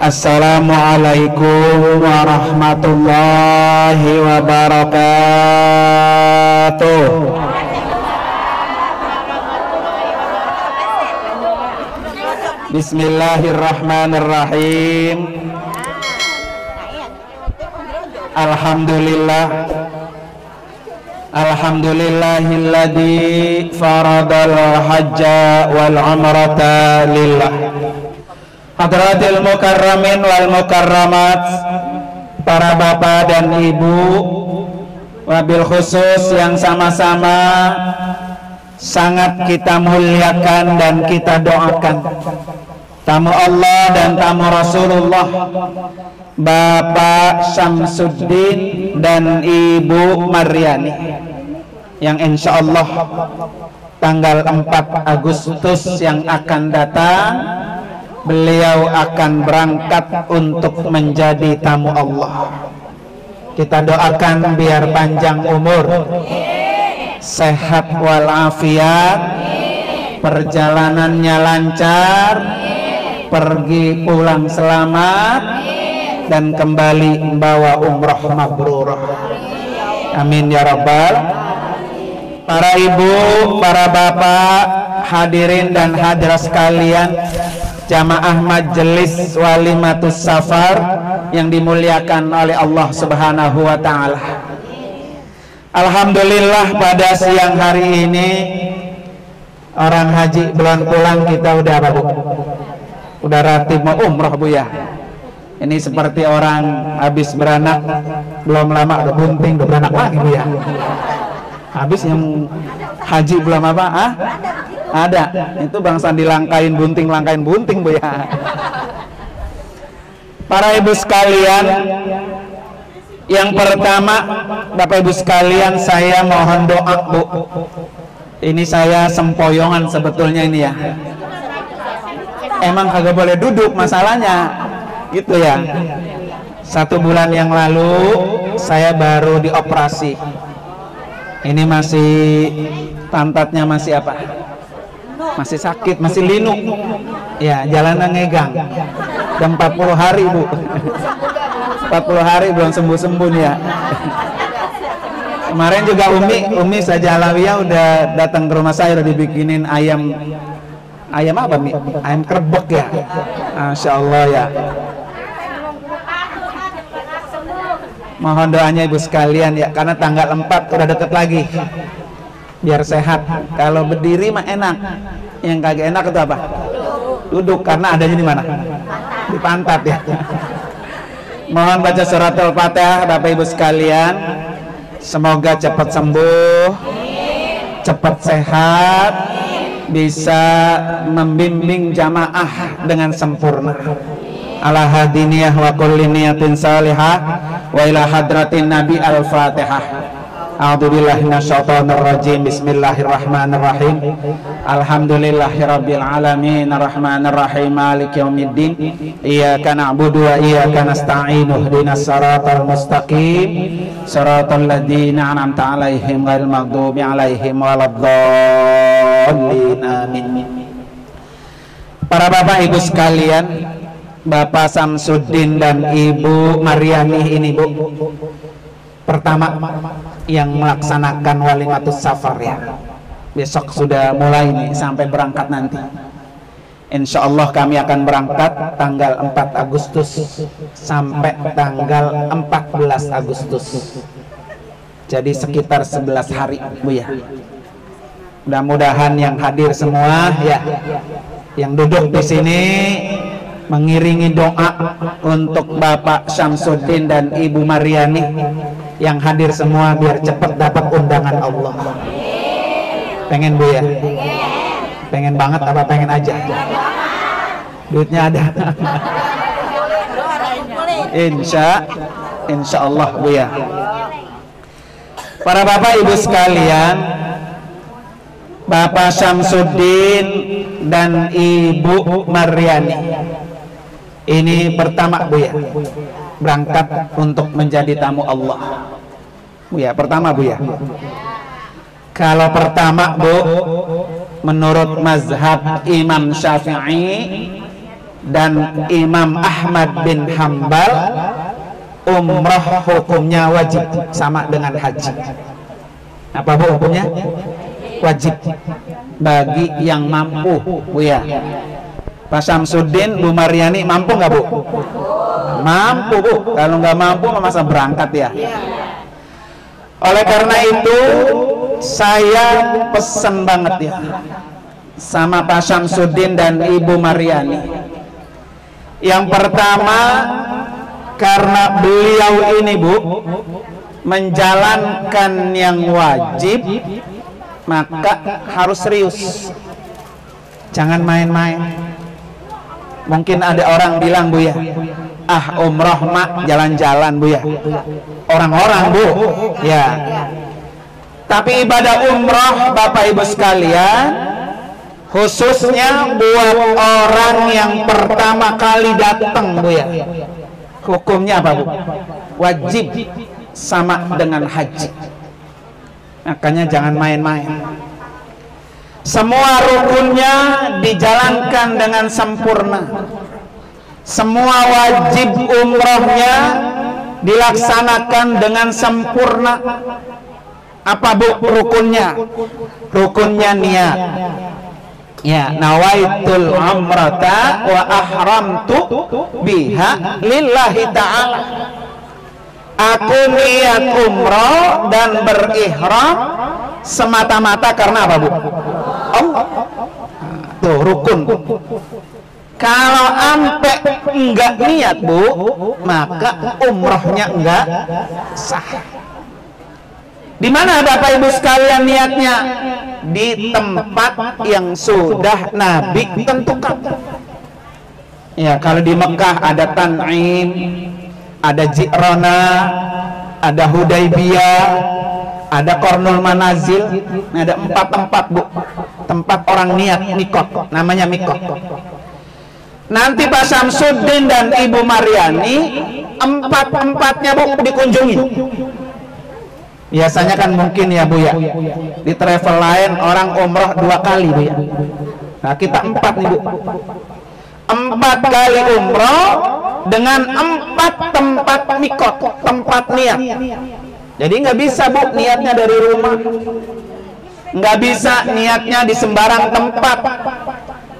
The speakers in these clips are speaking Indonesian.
Assalamualaikum warahmatullahi wabarakatuh. Bismillahirrahmanirrahim. Alhamdulillahilladzi faradal hajja wal umrata lillah. Hadratil mukarramin wal mukarramat, para bapak dan ibu, wabil khusus yang sama-sama sangat kita muliakan dan kita doakan, tamu Allah dan tamu Rasulullah, Bapak Syamsuddin dan Ibu Maryani, yang insya Allah tanggal 4 Agustus yang akan datang beliau akan berangkat untuk menjadi tamu Allah. Kita doakan biar panjang umur, sehat walafiat, perjalanannya lancar, pergi pulang selamat, dan kembali membawa umroh mabrurah. Amin ya rabbal. Para ibu, para bapak, hadirin dan hadirat sekalian, jamaah majelis walimatus safar yang dimuliakan oleh Allah Subhanahu wa taala. Alhamdulillah pada siang hari ini orang haji belum pulang, kita udah apa Bu? Udah ratib mau umroh Bu ya. Ini seperti orang habis beranak, belum lama udah bunting, udah beranak lagi Bu ya. Habis yang haji belum apa? Ada. Itu bangsa dilangkain bunting Bu ya. Para ibu sekalian, yang pertama Bapak Ibu sekalian, saya mohon doa Bu. Ini saya sempoyongan sebetulnya ini ya. Emang kagak boleh duduk masalahnya, gitu ya. 1 bulan yang lalu saya baru dioperasi. Ini masih pantatnya masih apa? Masih sakit, masih linu. Ya, jalannya ngegang. Udah 40 hari Bu. 40 hari belum sembuh-sembuh nih ya. Kemarin juga Umi saja Alawiyah udah datang ke rumah saya, udah dibikinin ayam apa Mi? Ayam kerbek ya. Masya Allah ya. Mohon doanya ibu sekalian ya, karena tanggal 4 udah deket lagi. Biar sehat. Kalau berdiri mah enak. Yang kagak enak itu apa? Duduk, karena adanya di mana? Di pantat ya. Mohon baca surat Al-Fatihah Bapak Ibu sekalian. Semoga cepat sembuh, cepat sehat, bisa membimbing jamaah dengan sempurna. Ala hadiniyah wa kulli niyatin salihah wa ila hadratin nabi al-fatihah. A'udzubillahi minasyaitonir rajim. Bismillahirrahmanirrahim. Alhamdulillahirabbil alamin arrahmanir rahim maliki yaumiddin. Iyyaka na'budu wa iyyaka nasta'in. Ihdinas siratal mustaqim. Siratal ladzina an'amta 'alaihim ghairil maghdubi 'alaihim waladdallin. Amin. Para bapak ibu sekalian, Bapak Syamsuddin dan Ibu Maryani ini Bu, pertama yang melaksanakan walimatus safar ya. Besok sudah mulai nih sampai berangkat nanti. Insya Allah kami akan berangkat tanggal 4 Agustus sampai tanggal 14 Agustus. Jadi sekitar 11 hari Bu ya. Mudah-mudahan yang hadir semua ya, yang duduk di sini mengiringi doa untuk Bapak Syamsuddin dan Ibu Maryani, yang hadir semua biar cepat dapat undangan Allah. Pengen Bu ya? Pengen banget apa pengen aja? Duitnya ada. Insya Allah Bu ya. Para bapak ibu sekalian, Bapak Syamsuddin dan Ibu Maryani ini pertama Bu ya, berangkat untuk menjadi tamu Allah Bu ya. Pertama Bu ya. Kalau pertama Bu, menurut mazhab Imam Syafi'i dan Imam Ahmad bin Hambal, umroh hukumnya wajib sama dengan haji. Apa bu hukumnya? Wajib bagi yang mampu, Bu ya. Pak Syamsuddin, Bu Maryani mampu nggak Bu? Mampu Bu. Kalau nggak mampu masa berangkat ya. Oleh karena itu saya pesen banget ya sama Pak Syamsuddin dan Ibu Maryani. Yang pertama, karena beliau ini Bu menjalankan yang wajib, maka harus serius, jangan main-main. Mungkin ada orang bilang Bu ya, ah umroh mak jalan-jalan Bu ya, orang-orang Bu ya. Tapi ibadah umroh Bapak Ibu sekalian, khususnya buat orang yang pertama kali datang Bu ya, hukumnya apa Bu? Wajib sama dengan haji. Makanya jangan main-main. Semua rukunnya dijalankan dengan sempurna. Semua wajib umrohnya dilaksanakan dengan sempurna. Apa Bu rukunnya? Rukunnya niat. Ya, nawaitul umrata wa ahramtu biha lillahi ta'ala. Aku niat umroh dan berihram semata-mata karena apa Bu? Allah. Tuh rukun. Kalau ampe enggak niat Bu, maka umrohnya enggak sah. Di mana Bapak Ibu sekalian niatnya? Di tempat yang sudah Nabi tentukan. Ya, kalau di Mekah ada Tan'im, ada Ji'rana, ada Hudaybiyah, ada Qarnul Manazil. Ada 4 tempat Bu, tempat orang niat mikot, namanya mikot. Nanti Pak Syamsuddin dan Ibu Maryani 4-empatnya Bu dikunjungi. Biasanya kan mungkin ya Bu ya, di travel lain orang umroh 2 kali Bu ya. Nah kita 4 nih Bu, 4 kali umroh dengan 4 tempat mikot, tempat niat. Jadi nggak bisa Bu niatnya dari rumah, nggak bisa niatnya di sembarang tempat.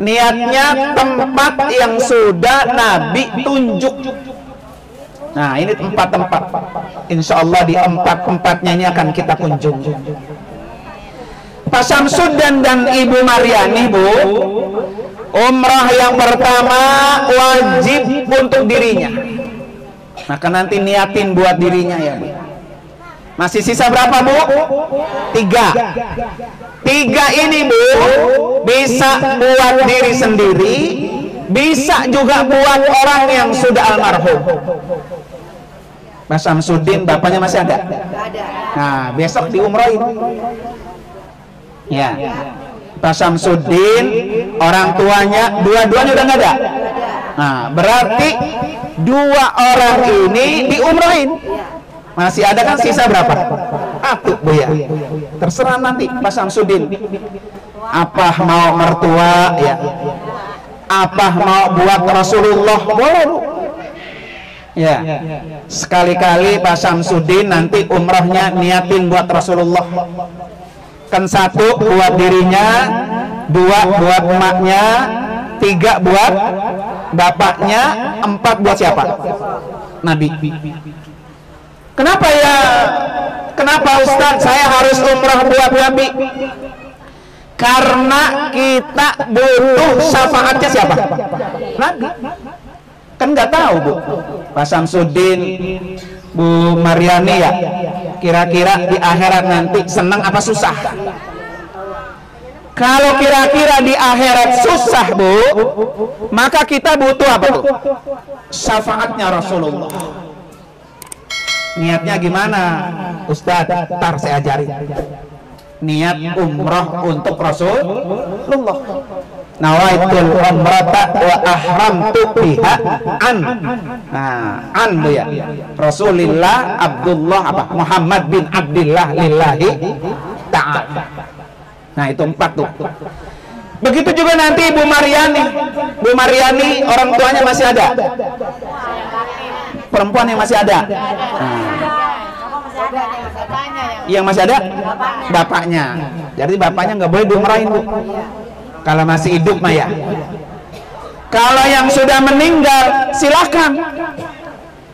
Niatnya tempat yang sudah Nabi tunjuk. Nah ini 4 tempat. Insya Allah di 4-empatnya ini akan kita kunjungi. Pak Syamsuddin dan Ibu Maryani Bu, umrah yang pertama wajib untuk dirinya. Maka nanti niatin buat dirinya ya Bu. Masih sisa berapa Bu? 3 ini Bu, bisa buat diri sendiri, bisa juga buat orang yang sudah almarhum. Mas Syamsuddin bapaknya masih ada? Nah besok diumrohin ya. Pak Syamsuddin orang tuanya dua-duanya udah nggak ada. Nah berarti 2 orang ini diumrohin. Masih ada kan sisa berapa? 1 Bu ya. Terserah nanti Pak Syamsuddin, apa mau mertua ya, apa mau buat Rasulullah, boleh Bu ya. Sekali-kali Pak Syamsuddin nanti umrohnya niatin buat Rasulullah. Kan 1 buat dirinya, 2 buat emaknya, 3 buat bapaknya, 4 buat siapa? Nabi. Kenapa ya? Kenapa Ustaz saya harus umrah buat Nabi? Karena kita butuh syafaatnya siapa? Nabi. Kan nggak tahu Bu, Pak Syamsuddin, Bu Maryani ya, kira-kira di akhirat nanti senang apa susah? Kalau kira-kira di akhirat susah Bu, maka kita butuh apa Bu? Syafaatnya Rasulullah. Niatnya gimana Ustaz? Ntar saya ajarin. Niat umroh untuk Rasulullah. Nawaitul umrata wa ahramtu biha an. Nah, an Bu ya. Rasulillah Abdullah apa? Muhammad bin Abdillah lillahi ta'ala. Nah, itu 4 tuh. Begitu juga nanti Ibu Mariani. Bu Mariani orang tuanya masih ada? Perempuan yang masih ada? Yang masih ada? Bapaknya. Jadi bapaknya nggak boleh diumrahin, Bu. Kalau masih hidup mah ya. Kalau yang sudah meninggal silahkan.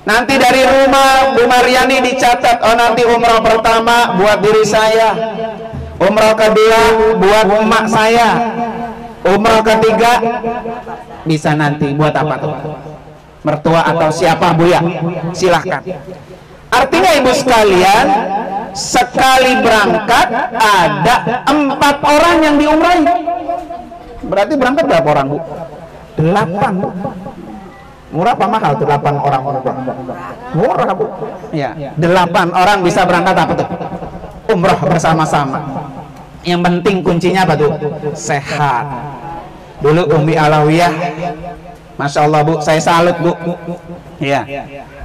Nanti dari rumah Bu Mariani dicatat, oh nanti umrah pertama buat diri saya, umrah kedua buat emak saya, umrah ketiga bisa nanti buat apa tuh? Mertua atau siapa, Bu ya? Silahkan. Artinya ibu sekalian, sekali berangkat ada 4 orang yang diumrahi. Berarti berangkat berapa orang, Bu? 8, Bu. Murah apa mahal tuh 8 orang umrah? Murah, Bu. Ya, 8 orang bisa berangkat apa tuh? Umrah bersama-sama. Yang penting kuncinya apa tuh? Sehat. Dulu Umi Alawiyah, Masya Allah, Bu, saya salut, Bu. Ya,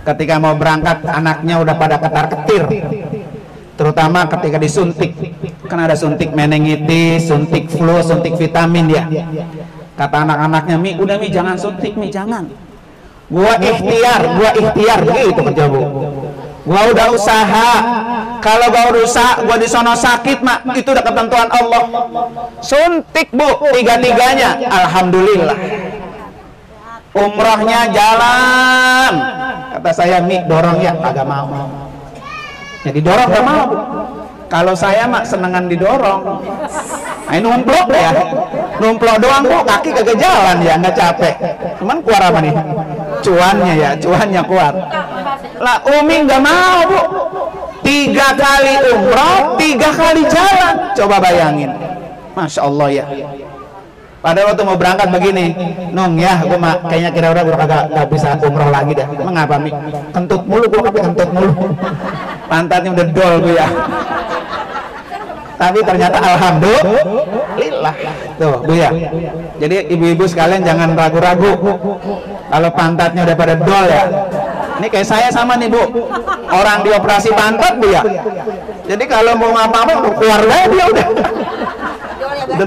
ketika mau berangkat anaknya udah pada ketar-ketir, terutama ketika disuntik. Kan ada suntik meningitis, suntik flu, suntik vitamin ya. Kata anak-anaknya, Mi, udah Mi jangan suntik, Mi jangan. Gua ikhtiar gitu kerja, Bu. Gua udah usaha. Kalau gua udah usaha, gua di sono sakit, Mak, itu udah ketentuan Allah. Suntik, Bu, 3-tiganya. Alhamdulillah. Umrohnya jalan. Kata saya, Mi, dorong ya, agak mau. Jadi dorong gak mau, Bu. Kalau saya mak senengan didorong. Nah, numplok ya. Numplok doang, Bu, kaki kagak jalan ya, nggak capek. Cuman keluar apa nih? Cuannya ya, cuannya kuat. Lah Umi nggak mau, Bu. 3 kali umroh, 3 kali jalan. Coba bayangin. Masya Allah ya. Padahal waktu mau berangkat begini, Nong ya, gue kayaknya kira-kira gue kagak bisa umroh lagi dah. Mengapa, Mi? Kentut mulu, gue kentut mulu. Pantatnya udah dol, Bu ya. Tapi ternyata alhamdulillah. Tuh, Bu ya. Jadi ibu-ibu sekalian jangan ragu-ragu. Kalau pantatnya udah pada dol ya. Ini kayak saya sama nih, Bu. Orang dioperasi pantat, Bu ya. Jadi kalau mau apa-apa keluar aja dia udah.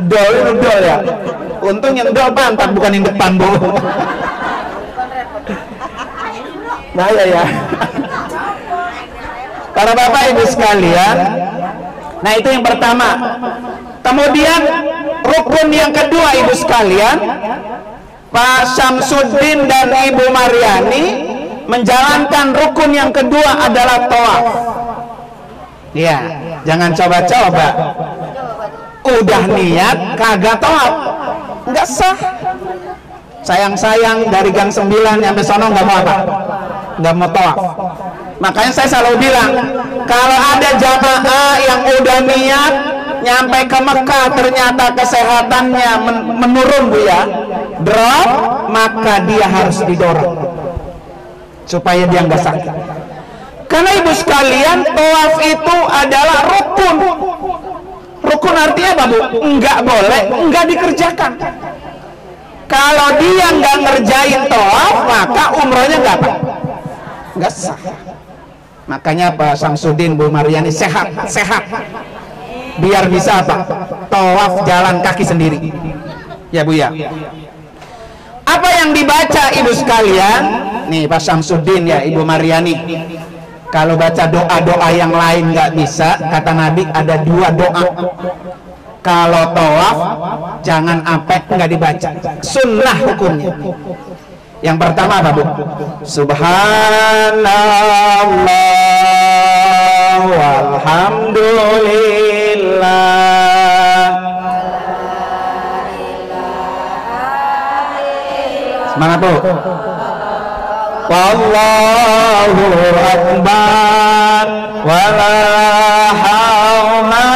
Dol ya. Untung yang dol pantat bukan yang depan, Bu. Bahaya ya. Para bapak ibu sekalian, nah itu yang pertama. Kemudian rukun yang kedua ibu sekalian, Pak Syamsuddin dan Ibu Mariani menjalankan rukun yang kedua adalah tawaf. Ya, jangan coba-coba. Udah niat kagak tawaf, nggak sah. Sayang-sayang dari gang 9 sampai sono nggak mau apa? Nggak mau tawaf. Makanya saya selalu bilang, kalau ada jamaah yang udah niat nyampe ke Mekah ternyata kesehatannya menurun, Bu ya, drop, maka dia harus didorong supaya dia nggak sakit. Karena ibu sekalian, tawaf itu adalah rukun. Rukun artinya apa, Bu? Enggak boleh, enggak dikerjakan. Kalau dia nggak ngerjain tawaf, maka umrohnya nggak apa? Nggak sah. Makanya Pak Syamsuddin, Bu Mariani sehat, biar bisa apa? Tawaf jalan kaki sendiri. Ya, Bu ya. Apa yang dibaca ibu sekalian? Nih Pak Syamsuddin ya, Ibu Mariani. Kalau baca doa-doa yang lain nggak bisa, kata Nabi ada 2 doa. Kalau tawaf jangan sampai nggak dibaca. Sunnah hukumnya. Yang pertama apa, Bu? Subhanallah walhamdulillah. Semangat, Bu. Wallahu akbar wala haula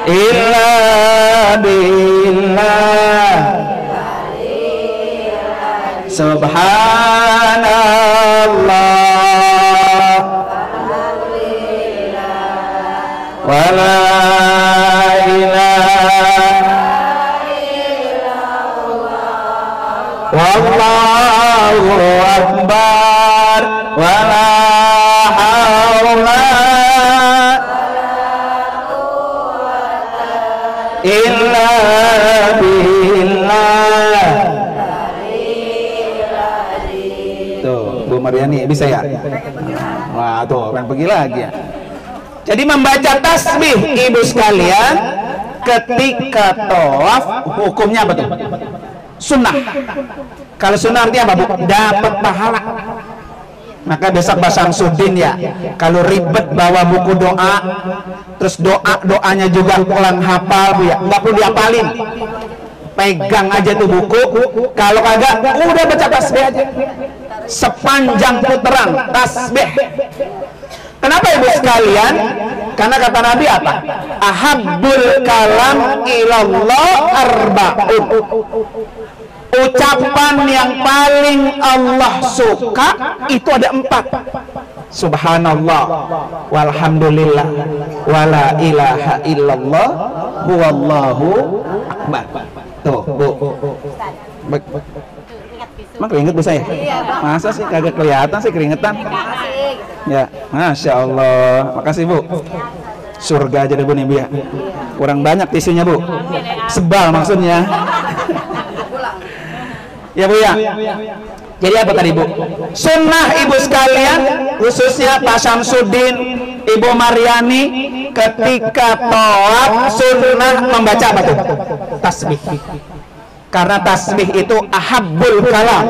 illa billah. Subhanallah wala wallahu akbar wala haula illa billah. Tuh, Bu Mariani bisa ya? Wah, tuh kan pergi lagi ya. Jadi membaca tasbih ibu sekalian ketika tawaf hukumnya apa tuh? Sunnah. Kalau sunnah artinya apa, Bu? Dapat pahala. Maka besok Pak Samsudin ya, kalau ribet bawa buku doa, terus doanya juga ulang hafal, Bu ya, nggak perlu diapalin, pegang aja tuh buku. Kalau kagak, udah baca tasbih aja sepanjang putaran tasbih. Kenapa ibu sekalian? Karena kata Nabi apa? Ahabbul kalam ilallah arba'un. Ucapan yang paling Allah suka itu ada 4. Subhanallah, walhamdulillah, wala ilaha illallah, huwallahu akbar. Tuh, Bu. Emang keringet Bu saya? Masa sih kagak kelihatan sih keringetan? Ya, Masya Allah. Makasih Bu. Surga aja deh Bu nih Bu ya. Kurang banyak tisunya Bu. Sebal maksudnya. Ya Bu ya. Jadi apa tadi Bu? Sunnah ibu sekalian, khususnya Pak Samsudin, Ibu Mariani, ketika tawaf sunnah membaca apa tuh? Tasbih. Karena tasbih itu ahabbul kalam,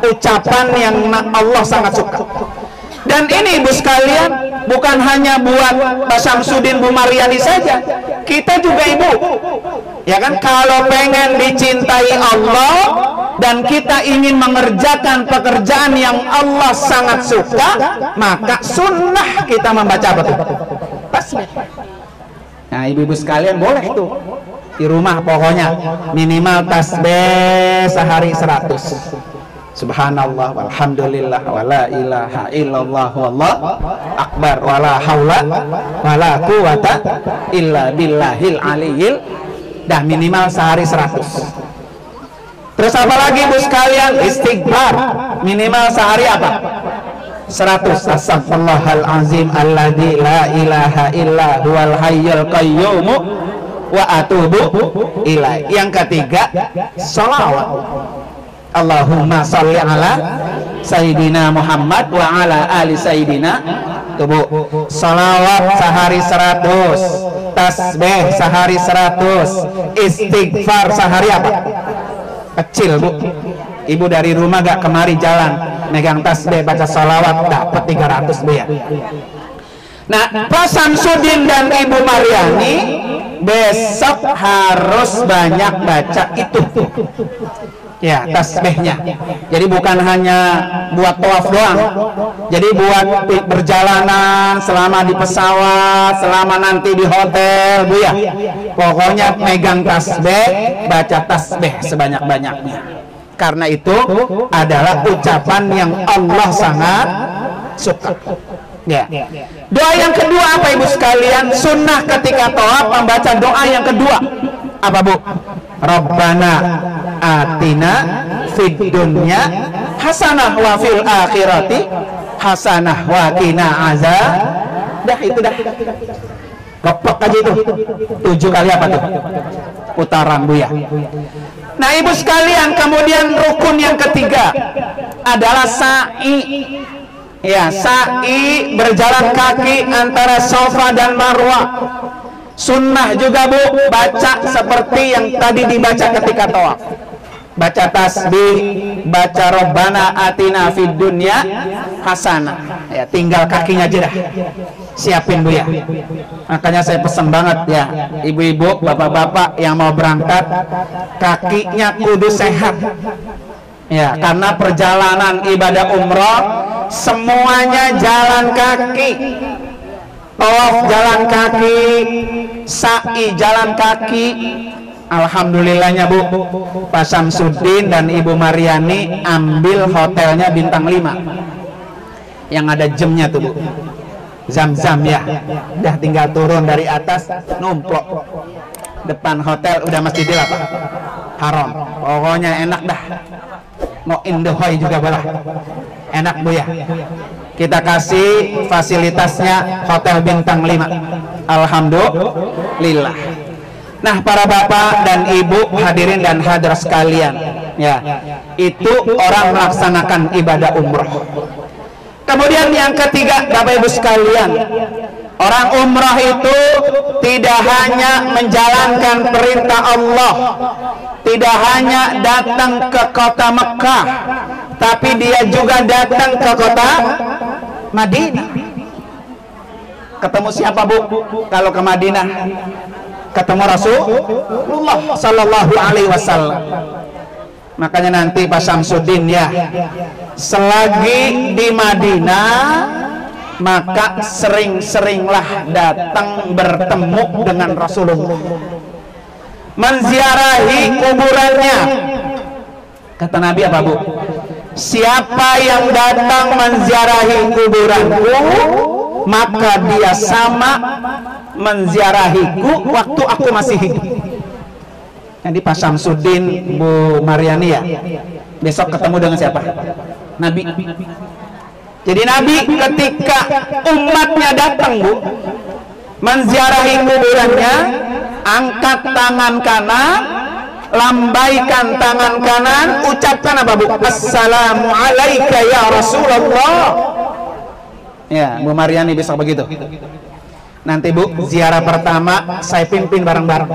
ucapan yang Allah sangat suka. Dan ini ibu sekalian, bukan hanya buat Pak Samsudin, Bu Mariani saja, kita juga ibu, ya kan, kalau pengen dicintai Allah dan kita ingin mengerjakan pekerjaan yang Allah sangat suka, maka sunnah kita membaca apa tuh? Tasbih. Nah ibu-ibu sekalian boleh tuh di rumah pokoknya minimal tasbih sehari 100. Subhanallah, walhamdulillah, wala ilaha illallah, wallahu akbar, wala haula wala quwata illa billahil aliyil. Dah minimal sehari 100. Terus apa lagi Bu sekalian? Istighfar minimal sehari apa? 100. Astaghfirullahal azim alladzi la ilaha illa huwal hayyul qayyum wa atubu ilaih. Yang ketiga, sholawat. Allahumma sholli ala Sayyidina Muhammad wa ala ali Sayyidina. Tuh Bu, salawat sehari 100, tasbih sehari 100, istighfar sehari apa? Kecil Bu. Ibu dari rumah gak kemari jalan megang tasbih baca salawat dapat 300 Bu ya. Nah Pak Samsudin dan Ibu Mariani besok harus banyak baca itu ya, tasbihnya. Jadi bukan hanya buat tawaf doang, jadi buat perjalanan, selama di pesawat, selama nanti di hotel Bu ya, pokoknya megang tasbih, baca tasbih sebanyak-banyaknya. Karena itu adalah ucapan yang Allah sangat suka ya. Doa yang kedua apa ibu sekalian? Sunnah ketika tawaf membaca doa yang kedua apa Bu? Rabbana atina fid dunya hasanah wa fil akhirati hasanah wa qina azab. Dah itu dah. Keplek aja itu. 7 kali apa tuh? Putaran Bu ya. Nah ibu sekalian, kemudian rukun yang ketiga adalah sa'i. Ya, sa'i berjalan kaki antara Safa dan Marwah. Sunnah juga Bu, baca seperti yang tadi dibaca ketika tawaf. Baca tasbih, baca Rabbana atina fid dunya hasanah. Ya, tinggal kakinya aja dah. Siapin Bu ya. Makanya saya pesan banget ya, ibu-ibu, bapak-bapak yang mau berangkat, kakinya kudu sehat. Ya, karena perjalanan ibadah umroh semuanya jalan kaki. Tawaf jalan kaki, sa'i jalan kaki. Alhamdulillahnya Bu, Pak Samsudin dan Ibu Mariani ambil hotelnya bintang 5 yang ada jamnya tuh Bu, Zam-Zam ya. Udah tinggal turun dari atas, numplok depan hotel, udah Masjidil apa? Haram. Pokoknya enak dah. Mau Indohoy juga boleh. Enak Bu ya. Kita kasih fasilitasnya hotel bintang 5. Alhamdulillah. Nah, para bapak dan ibu hadirin dan hadirat sekalian, ya, itu orang melaksanakan ibadah umroh. Kemudian yang ketiga, bapak ibu sekalian, orang umroh itu tidak hanya menjalankan perintah Allah, tidak hanya datang ke kota Mekah, tapi dia juga datang ke kota Madinah. Ketemu siapa, Bu, kalau ke Madinah? Ketemu Rasulullah Sallallahu Alaihi Wasallam. Makanya nanti Pak Syamsuddin, ya, selagi di Madinah maka sering-seringlah datang bertemu dengan Rasulullah, menziarahi kuburannya. Kata Nabi apa, Bu? Siapa yang datang menziarahi kuburanku, maka dia sama menziarahiku waktu aku masih hidup. Jadi Pak Syamsuddin, Bu Mariani, ya, besok ketemu dengan siapa? Nabi. Jadi Nabi ketika umatnya datang, Bu, menziarahi kuburannya, angkat tangan kanan, lambaikan tangan kanan, ucapkan apa, Bu? Assalamualaikum ya Rasulullah. Ya, Bu Mariani besok begitu. Nanti, Bu, ziarah pertama saya pimpin bareng-bareng,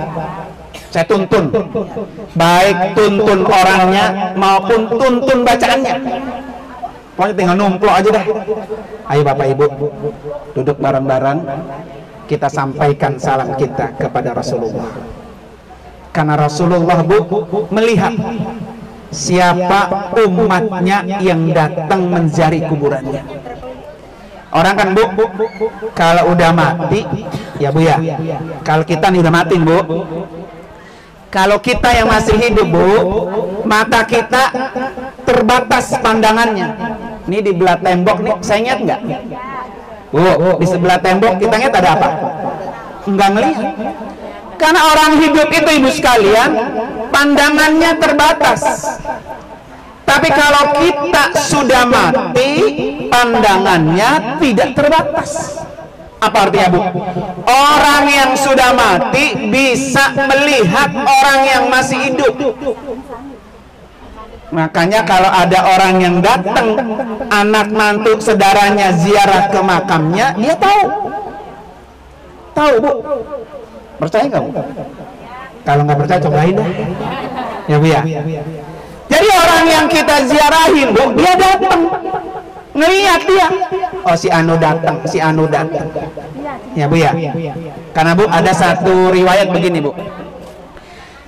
saya tuntun, baik tuntun orangnya maupun tuntun bacaannya. Pokoknya tinggal numpuk aja dah. Ayo Bapak Ibu, duduk bareng-bareng, kita sampaikan salam kita kepada Rasulullah. Karena Rasulullah, Bu, melihat siapa umatnya yang datang menziarahi kuburannya. Orang kan, Bu, kalau udah mati, ya Bu, ya, kalau kita nih udah mati, Bu, kalau kita yang masih hidup, Bu, mata kita terbatas pandangannya. Ini di belah tembok nih, saya ingat nggak? Bu, di sebelah tembok kita ingat ada apa? Enggak ngelihat. Karena orang hidup itu, Ibu sekalian, pandangannya terbatas. Tapi kalau kita sudah mati, pandangannya tidak terbatas. Apa artinya, Bu? Orang yang sudah mati bisa melihat orang yang masih hidup. Makanya kalau ada orang yang datang, anak mantu saudaranya ziarah ke makamnya, dia tahu. Tahu, Bu. Percaya nggak, Bu? Kalau nggak percaya, cobain dah. Ya, Bu, ya. Jadi orang yang kita ziarahin, Bu, dia datang, ngelihat dia. Oh, si Anu datang, si Anu datang. Ya, Bu, ya. Karena, Bu, ada satu riwayat begini, Bu.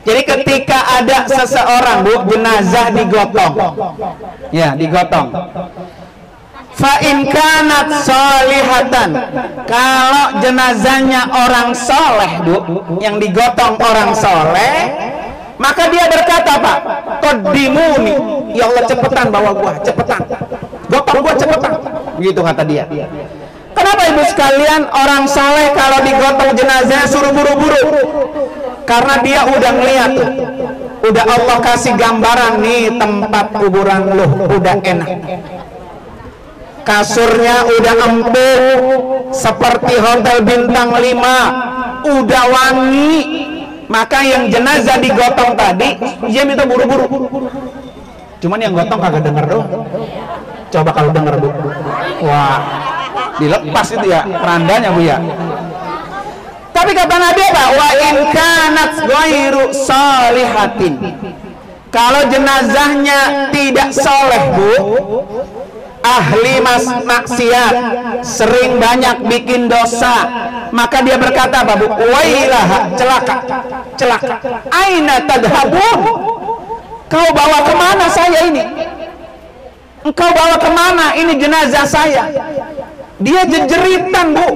Jadi ketika ada seseorang, Bu, jenazah digotong, ya, digotong. Fa in kanat sholihatan, kalau jenazahnya orang soleh, Bu, yang digotong orang soleh, maka dia berkata, Pak, qaddimuni, ya Allah, cepetan bawa gua, cepetan, gotong gua cepetan, begitu kata dia. Kenapa, Ibu sekalian, orang soleh kalau digotong jenazahnya suruh buru-buru? Karena dia udah ngeliat tuh, udah Allah kasih gambaran nih, tempat kuburan lu udah enak, kasurnya udah empuk seperti hotel bintang 5, udah wangi. Maka yang jenazah digotong tadi, dia minta buru-buru. Cuman yang gotong kagak denger doang. Coba kalau denger, Bu, wah, dilepas itu ya kerandanya, Bu, ya. Tapi kata Nabi apa? Wa in kanat ghairu shalihatin, kalau jenazahnya tidak soleh, Bu, ahli maksiat, sering banyak bikin dosa, maka dia berkata apa, Bu? Wailah, celaka, celaka. Aina tadhabun, kau bawa kemana saya ini? Engkau bawa kemana ini jenazah saya? Dia jejeritan, Bu.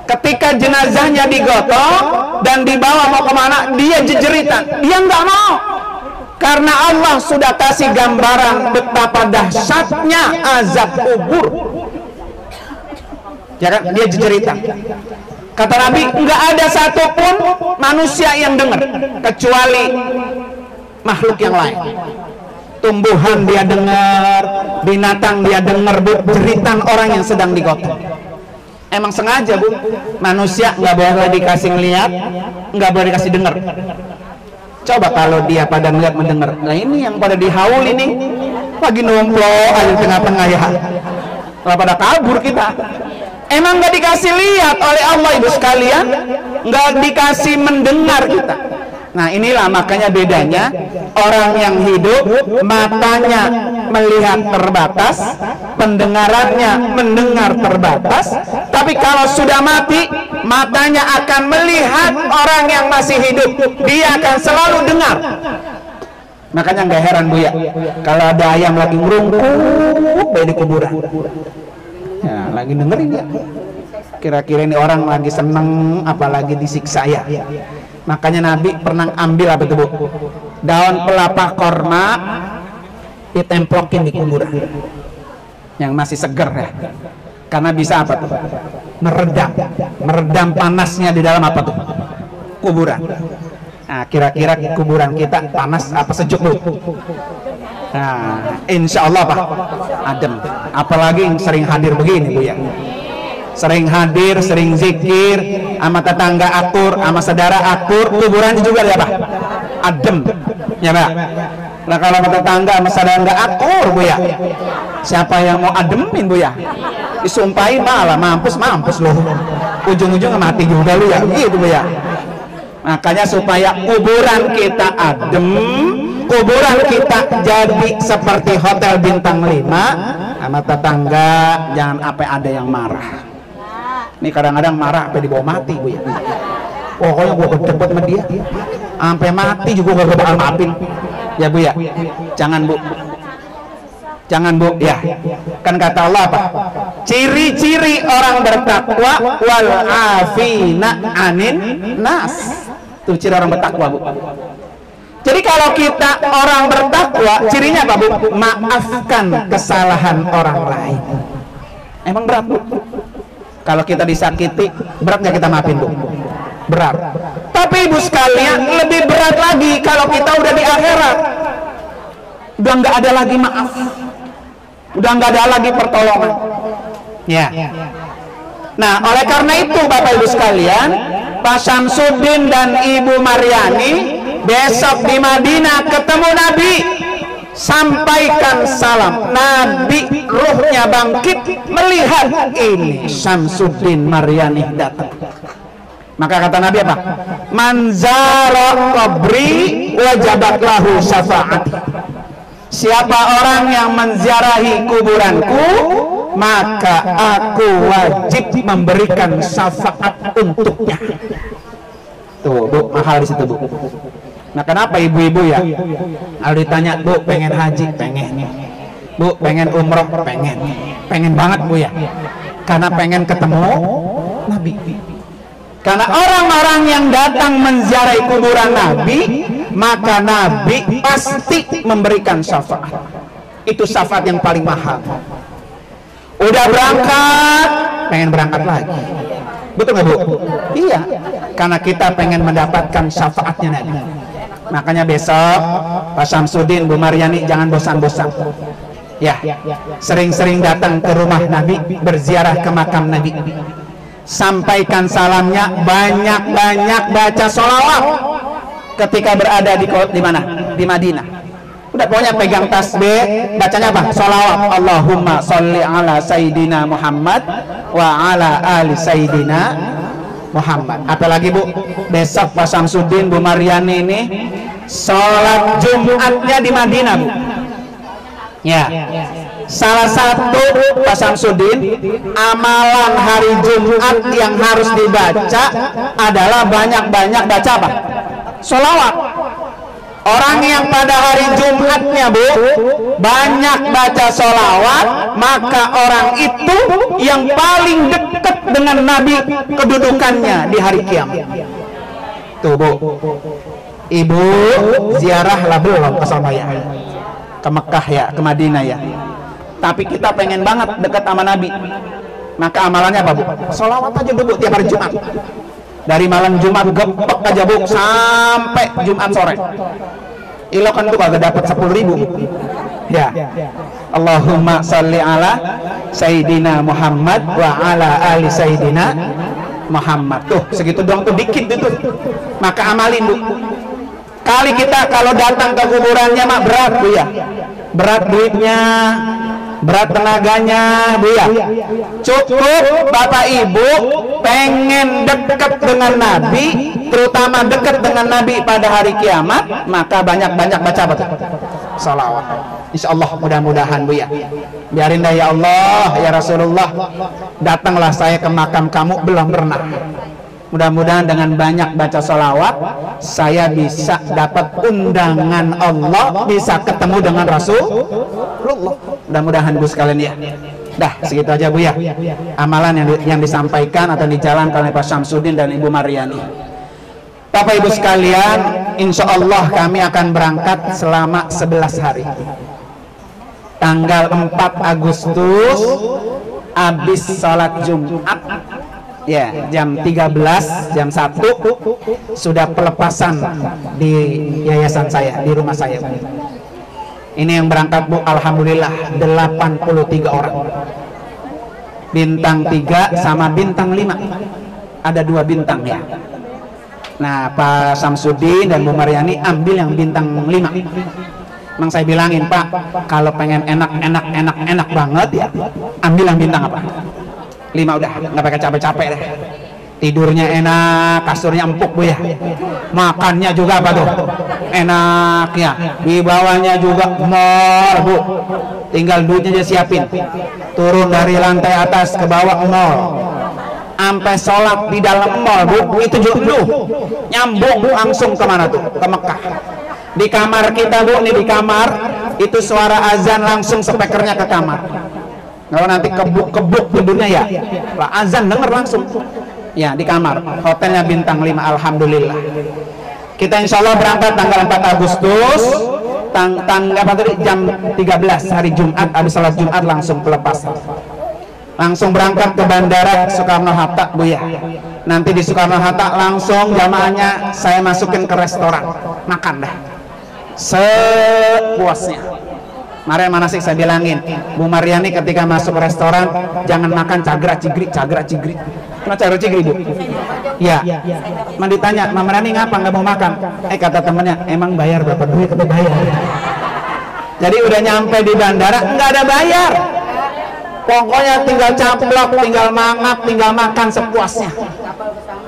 Ketika jenazahnya digotong dan dibawa mau kemana, dia jejeritan, dia nggak mau. Karena Allah sudah kasih gambaran betapa dahsyatnya azab kubur. Ya kan? Dia jejeritan. Kata Nabi, nggak ada satupun manusia yang dengar kecuali makhluk yang lain. Tumbuhan dia dengar, binatang dia dengar, jeritan orang yang sedang digotong. Emang sengaja Bu, manusia nggak boleh dikasih ngeliat, nggak boleh dikasih dengar. Coba kalau dia pada ngeliat mendengar, nah ini yang pada dihaul ini lagi numpuk aja tengah-tengah ya, lah pada kabur kita. Emang nggak dikasih lihat oleh Allah ibu sekalian, nggak dikasih mendengar kita. Nah inilah makanya bedanya orang yang hidup matanya melihat terbatas, pendengarannya mendengar terbatas, tapi kalau sudah mati matanya akan melihat orang yang masih hidup, dia akan selalu dengar. Makanya nggak heran Bu ya, kalau ada ayam lagi ngerungkuk di kuburan, ya lagi dengerin ya, kira-kira ini orang lagi seneng apalagi disiksa ya. Makanya Nabi pernah ambil apa itu Bu? Daun pelapa korma ditemplokin di kuburan yang masih seger ya, karena bisa apa tuh? Meredam panasnya di dalam apa tuh? Kuburan. Nah kira-kira kuburan kita panas apa sejuk Bu? Nah insya Allah Pak adem, apalagi yang sering hadir begini Bu ya, sering hadir, sering zikir, sama tetangga akur, sama saudara akur, kuburan juga ya Pak adem ya Pak. Nah kalau sama tetangga sama saudara nggak akur Bu ya, siapa yang mau ademin Bu ya? Disumpahin malah mampus loh, ujung-ujungnya mati juga lu ya, gitu Bu ya. Makanya supaya kuburan kita adem, kuburan kita jadi seperti hotel bintang 5, sama tetangga jangan sampai ada yang marah. Ini kadang-kadang marah sampai dibawa mati Bu ya. Pokoknya gua cepet sama dia sampai mati juga gak bakal maafin ya Bu ya. Jangan Bu ya. Kan kata Allah apa? Ciri-ciri orang bertakwa wal afina anin nas. Itu ciri orang bertakwa Bu. Jadi kalau kita orang bertakwa, cirinya apa Bu? Maafkan kesalahan orang lain. Emang berat Bu? Kalau kita disakiti, berat nggak kita maafin Bu? Berat. Tapi ibu sekalian, lebih berat lagi kalau kita udah di akhirat, udah nggak ada lagi maaf, udah nggak ada lagi pertolongan ya. Nah oleh karena itu Bapak Ibu sekalian, Pak Syamsuddin dan Ibu Maryani besok di Madinah ketemu Nabi, sampaikan salam. Nabi ruhnya bangkit melihat ini Syamsuddin Maryani datang. Maka kata Nabi apa? Man zara qabri wajabat lahu syafaat. Siapa orang yang menziarahi kuburanku, maka aku wajib memberikan syafaat untuknya. Tuh Bu, mahal di situ Bu. Nah kenapa ibu-ibu ya? Kalau ditanya Bu pengen haji, pengen. Bu pengen umroh, pengen banget Bu ya. Karena pengen ketemu Nabi. Karena orang-orang yang datang menziarahi kuburan Nabi, maka Nabi pasti memberikan syafaat. Itu syafaat yang paling mahal. Udah berangkat, pengen berangkat lagi. Betul nggak Bu? Iya. Karena kita pengen mendapatkan syafaatnya Nabi. Makanya besok Pak Syamsuddin, Bu Maryani jangan bosan-bosan. Ya, sering-sering datang ke rumah Nabi, berziarah ke makam Nabi. Sampaikan salamnya, banyak-banyak baca sholawat ketika berada di mana? Di Madinah. Udah pokoknya pegang tasbih, bacanya apa? Sholawat. Allahumma sholli ala Sayyidina Muhammad wa ala ali Sayyidina Muhammad. Apalagi Bu, besok Pak Syamsuddin, Bu Maryani ini sholat Jumatnya di Madinah Bu. Ya. Salah satu Pak Syamsuddin amalan hari Jumat yang harus dibaca adalah banyak-banyak baca apa? Sholawat. Orang yang pada hari Jumatnya Bu banyak baca sholawat, maka orang itu yang paling dekat dengan Nabi kedudukannya di hari kiamat. Tuh Bu, Ibu ziarah lah belum ke sana ya, ke Mekah ya, ke Madinah ya. Tapi kita pengen banget dekat sama Nabi, maka amalannya apa Bu? Sholawat aja dulu tiap hari Jumat. Dari malam Jumat gepek aja Bu sampai Jumat sore. Ilokan tuh kagak dapat 10.000. Ya. Allahumma sholli ala Sayyidina Muhammad wa ala ali Sayyidina Muhammad. Tuh, segitu doang tuh dikit itu. Maka amalin, Bu. Kali kita kalau datang ke kuburannya mah berat, Bu ya. Berat duitnya, berat tenaganya, Bu ya. Cukup Bapak Ibu pengen dekat dengan Nabi, terutama dekat dengan Nabi pada hari kiamat, maka banyak-banyak baca apa? Salawat. Insya Allah mudah-mudahan, Bu ya. Biarin dah ya Allah, ya Rasulullah, datanglah saya ke makam kamu, belum pernah. Mudah-mudahan dengan banyak baca salawat saya bisa dapat undangan Allah, bisa ketemu dengan Rasulullah. Mudah-mudahan, Bu sekalian ya. Dah segitu aja, Bu ya, amalan yang disampaikan atau dijalankan oleh Pak Syamsuddin dan Ibu Maryani. Bapak Ibu sekalian, insya Allah kami akan berangkat selama 11 hari. Tanggal 4 Agustus habis sholat Jumat ya, jam 13, jam 1 sudah pelepasan di yayasan saya, di rumah saya. Ini yang berangkat, Bu, alhamdulillah 83 orang. Bintang 3 sama bintang 5. Ada 2 bintang ya. Nah, Pak Syamsuddin dan Bu Maryani ambil yang bintang 5. Emang saya bilangin, Pak, kalau pengen enak banget ya, ambil yang bintang apa? 5 udah, nggak pakai capek-capek deh. Tidurnya enak, kasurnya empuk, Bu ya. Makannya juga apa tuh? Enak ya. Dibawanya juga mall, Bu. Tinggal duitnya aja siapin. Turun dari lantai atas ke bawah mall. Sampai sholat di dalam mall, Bu. Itu juga nyambung langsung kemana tuh? Ke Mekah. Di kamar kita, Bu, nih di kamar itu suara azan langsung speakernya ke kamar. Kalau nanti kebuk tidurnya ya, lah azan denger langsung. Ya, di kamar. Hotelnya bintang 5, alhamdulillah. Kita insya Allah berangkat tanggal 4 Agustus, tanggal tadi jam 13 hari Jumat, habis salat Jumat langsung pelepas. Langsung berangkat ke Bandara Soekarno-Hatta, Bu ya. Nanti di Soekarno-Hatta langsung jamaahnya saya masukin ke restoran, makan dah sepuasnya. Kemarin mana sih saya bilangin, Bu Maryani ketika masuk restoran jangan makan cagrak-cigrik. Kenapa cagrak-cigrik, Bu? Ya. Man ditanya, Mama Maryani ngapa nggak mau makan? Kata temennya, emang bayar berapa duit? Bayar. Jadi udah nyampe di bandara nggak ada bayar. Pokoknya tinggal caplok, tinggal mangap, tinggal makan sepuasnya.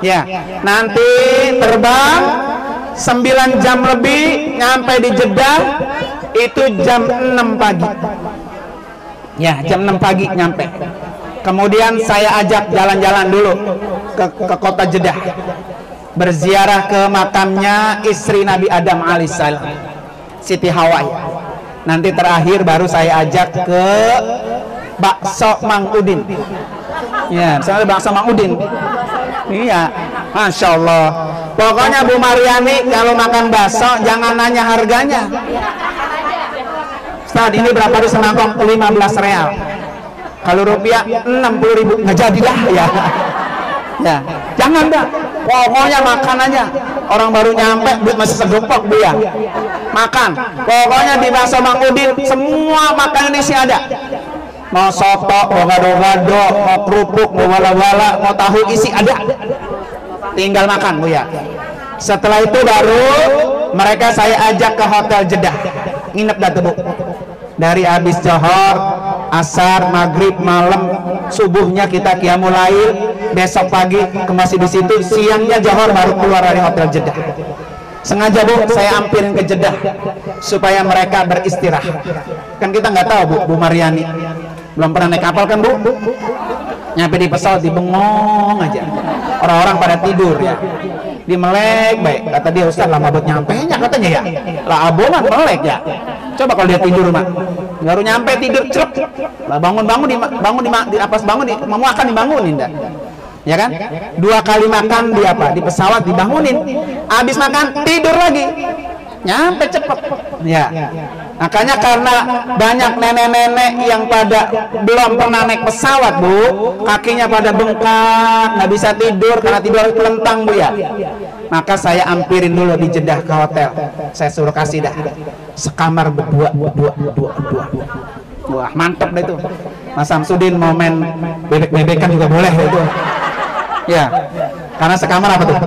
Ya. Nanti terbang 9 jam lebih, nyampe di Jeddah itu jam 6 pagi. Ya, jam 6 pagi nyampe. Kemudian saya ajak jalan-jalan dulu ke kota Jeddah, berziarah ke makamnya istri Nabi Adam alaihissalam, Siti Hawa. Nanti terakhir baru saya ajak ke bakso Mang Udin. Ya, misalnya bakso Mang Udin. Iya, Masya Allah. Pokoknya Bu Maryani kalau makan bakso jangan nanya harganya. Ustaz, ini berapa di semangkok? 15 real. Kalau rupiah 60.000, nggak jadi dah ya. Ya, jangan dah. Pokoknya makan aja. Orang baru nyampe, duit masih segepok, Bu ya. Makan. Pokoknya di bakso Mang Udin semua makanan isi ada. Mau soto, mau gado-gado, mau kerupuk, mau wala-wala, mau tahu isi ada. Tinggal makan, Bu ya. Setelah itu baru mereka saya ajak ke hotel Jeddah. Nginep dah tuh, Bu. Dari habis Johor, asar, maghrib, malam, subuhnya kita qiyamul lail, besok pagi masih di situ, siangnya Johor baru keluar dari hotel Jeddah. Sengaja, Bu, saya ampirin ke Jeddah supaya mereka beristirahat. Kan kita nggak tahu, Bu Maryani belum pernah naik kapal kan, Bu? Nyampe di pesawat dibengong aja, orang-orang pada tidur ya, di melek baik. Kata dia, Ustaz lama buat nyampe nya katanya ya. Lah abonan melek ya. Coba kalau dia tidur, Mak, baru nyampe tidur cerep, lah bangun di apa, bangun di mau makan dibangunin dah. Ya kan? 2 kali makan di apa? Di pesawat dibangunin. Habis makan tidur lagi. Nyampe cepet. Ya. Makanya karena banyak nenek-nenek yang pada belum pernah naik pesawat, Bu, kakinya pada bengkak, nggak bisa tidur karena tidur kelentang, Bu ya. Maka saya ampirin dulu di Jeddah ke hotel. Saya suruh kasih dah sekamar berdua. Wah, mantap deh itu. Mas Samsudin mau main bebek-bebekan juga boleh itu. Ya, karena sekamar apa tuh?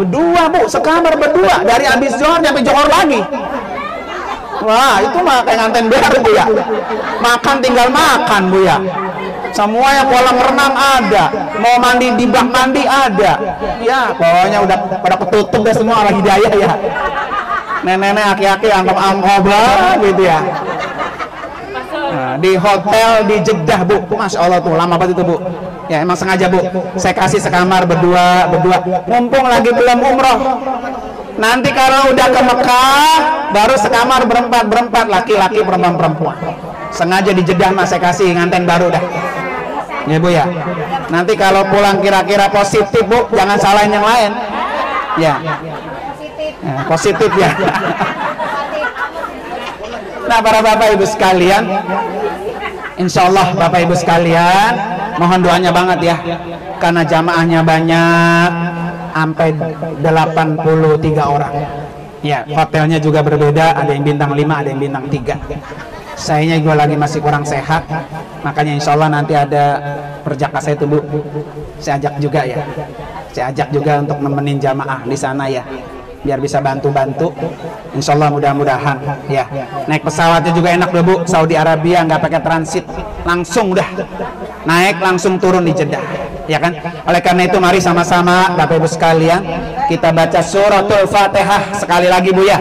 Berdua, Bu, sekamar berdua dari habis Johor sampai Johor lagi. Wah, itu mah kayak nganten baru, Bu ya. Makan tinggal makan, Bu ya. Semuanya kolam renang ada, mau mandi di bak mandi ada. Ya, pokoknya udah pada ketutup deh semua orang hidayah ya. Nenek-nenek, aki-aki, angkop-angkop gitu ya. Nah, di hotel di Jeddah, Bu. Masya Allah tuh, lama banget itu, Bu. Ya, emang sengaja, Bu. Saya kasih sekamar berdua. Mumpung lagi belum umroh. Nanti kalau udah ke Mekah, baru sekamar berempat, laki-laki, perempuan. Sengaja di Jeddah mas saya kasih nganten baru dah. Ya, Bu ya. Nanti kalau pulang kira-kira positif, Bu, jangan salahin yang lain. Ya. Positif ya. Nah, para Bapak Ibu sekalian, insya Allah Bapak Ibu sekalian, mohon doanya banget ya, karena jamaahnya banyak, sampai 83 orang. Ya, hotelnya juga berbeda, ada yang bintang 5, ada yang bintang 3. Sayanya gue lagi masih kurang sehat, makanya insya Allah nanti ada perjaka saya tuh, Bu. Saya ajak juga ya, saya ajak juga untuk nemenin jamaah di sana ya, biar bisa bantu-bantu. Insya Allah mudah-mudahan ya. Naik pesawatnya juga enak deh, Bu. Saudi Arabia nggak pakai transit, langsung udah naik langsung turun di Jeddah, ya kan? Oleh karena itu mari sama-sama Bapak Ibu sekalian kita baca suratul Fatihah sekali lagi, Bu ya.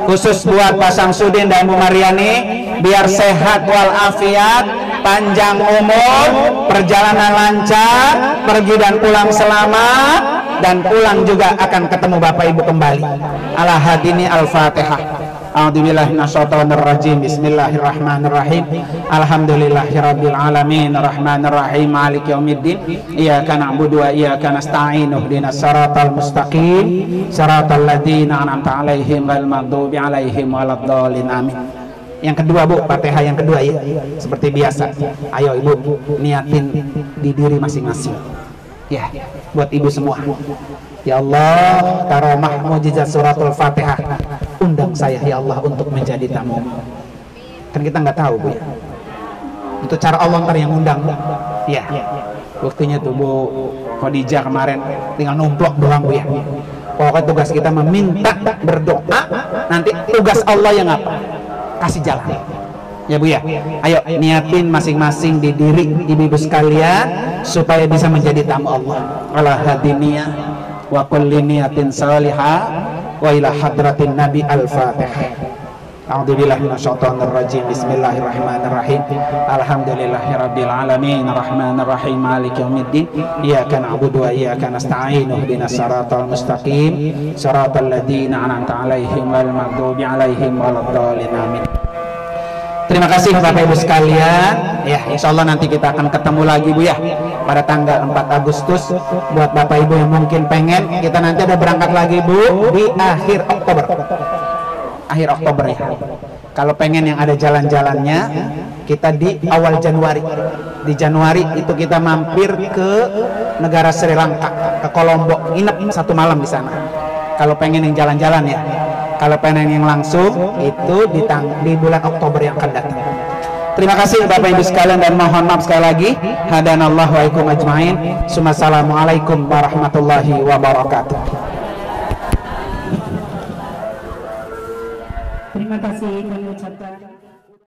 Khusus buat Pak Samsudin dan Bu Mariani biar sehat walafiat, panjang umur, perjalanan lancar, pergi dan pulang selamat, dan pulang juga akan ketemu Bapak Ibu kembali. Ala hadini al-Fatihah. A'udzubillahi minasyaitonirrajim. Bismillahirrahmanirrahim. Alhamdulillahirabbil alamin, arrahmanirrahim, maliki yaumiddin. Iyyaka na'budu wa iyyaka nasta'in. Ihdinas siratal mustaqim, siratal ladzina an'amta 'alaihim ghairil maghdubi 'alaihim waladdallin. Amin. Yang kedua, Bu, Fatihah yang kedua ya. Seperti biasa. Ayo Ibu, niatin di diri masing-masing. Ya, buat Ibu semua. Ya Allah, karomah mujizat suratul Fatihah, undang saya ya Allah untuk menjadi tamu. Kan kita nggak tahu, Bu ya. Itu cara Allah ntar yang undang. Ya, buktinya tuh Bu Khadijah kemarin tinggal numplok doang, Bu ya. Pokoknya tugas kita meminta, berdoa, nanti tugas Allah yang apa? Kasih jalan. Ya, Bu ya. Ayo niatin masing-masing di diri ibu-ibu sekalian supaya bisa menjadi tamu Allah. Ala hadiniyah wa kulli niyatin salihah wa ila hadratin nabi al-Fatihah. A'udzubillahi minasyaitonir rajim. Bismillahirrahmanirrahim. Alhamdulillahirabbil alamin, arrahmanir rahim, maliki yaumiddin. Iyyaka na'budu wa iyyaka nasta'in. Ihdinas siratal mustaqim, siratal ladzina an'amta 'alaihim ghairil maghdubi 'alaihim waladdallin. Amin. Terima kasih Bapak Ibu sekalian. Ya, insya Allah nanti kita akan ketemu lagi, Bu ya, pada tanggal 4 Agustus. Buat Bapak Ibu yang mungkin pengen, kita nanti ada berangkat lagi, Bu, di akhir Oktober. Akhir Oktober ya. Kalau pengen yang ada jalan-jalannya, kita di awal Januari. Di Januari itu kita mampir ke negara Sri Lanka, ke Kolombo, nginep 1 malam di sana. Kalau pengen yang jalan-jalan ya. Kalau pengen yang langsung itu di bulan Oktober yang akan datang. Terima kasih Bapak Ibu sekalian dan mohon maaf sekali lagi. Hadanallahu wa ikum ajmain. Assalamualaikum warahmatullahi wabarakatuh. Terima kasih kami ucapkan.